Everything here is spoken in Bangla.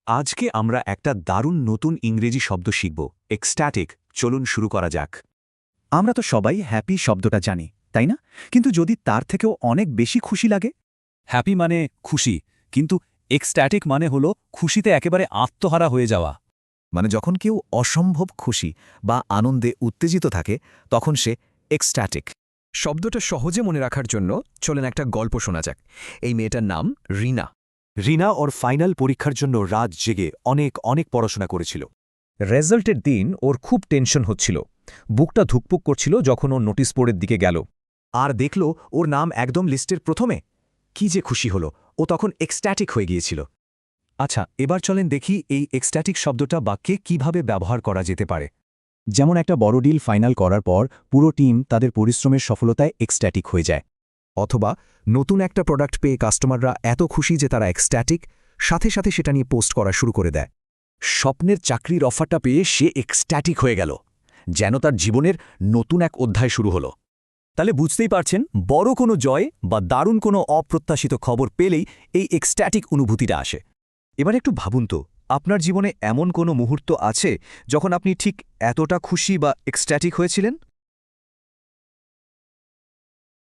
আজকে আমরা একটা দারুণ নতুন ইংরেজি শব্দ শিখব এক্সট্যাটিক। চলুন শুরু করা যাক। আমরা তো সবাই হ্যাপি শব্দটা জানি, তাই না? কিন্তু যদি তার থেকেও অনেক বেশি খুশি লাগে? হ্যাপি মানে খুশি, কিন্তু এক্সট্যাটিক মানে হলো খুশিতে একেবারে আত্মহারা হয়ে যাওয়া। মানে যখন কেউ অসম্ভব খুশি বা আনন্দে উত্তেজিত থাকে তখন সে এক্সট্যাটিক। শব্দটা সহজে মনে রাখার জন্য চলেন একটা গল্প শোনা যাক। এই মেয়েটার নাম রিনা। রিনা ওর ফাইনাল পরীক্ষার জন্য রাত জেগে অনেক অনেক পড়াশোনা করেছিল। রেজাল্টের দিন ওর খুব টেনশন হচ্ছিল। বুকটা ধুকপুক করছিল যখন ওর নোটিশ বোর্ডের দিকে গেল। আর দেখল ওর নাম একদম লিস্টের প্রথমে। কি যে খুশি হলো, ও তখন এক্সট্যাটিক হয়ে গিয়েছিল। আচ্ছা, এবার চলেন দেখি এই এক্সট্যাটিক শব্দটা বাক্যে কিভাবে ব্যবহার করা যেতে পারে। যেমন একটা বড় ডিল ফাইনাল করার পর পুরো টিম তাদের পরিশ্রমের সফলতায় এক্সট্যাটিক হয়ে যায়। অথবা নতুন একটা প্রোডাক্ট পেয়ে কাস্টমাররা এত খুশি যে তারা এক্সট্যাটিক, সাথে সাথে সেটা নিয়ে পোস্ট করা শুরু করে দেয়। স্বপ্নের চাকরির অফারটা পেয়ে সে এক্সট্যাটিক হয়ে গেল, যেন তার জীবনের নতুন এক অধ্যায় শুরু হলো। তাহলে বুঝতেই পারছেন, বড় কোনো জয় বা দারুণ কোনো অপ্রত্যাশিত খবর পেলেই এই এক্সট্যাটিক অনুভূতিটা আসে। এবার একটু ভাবুন তো, আপনার জীবনে এমন কোনো মুহূর্ত আছে যখন আপনি ঠিক এতটা খুশি বা এক্সট্যাটিক হয়েছিলেন?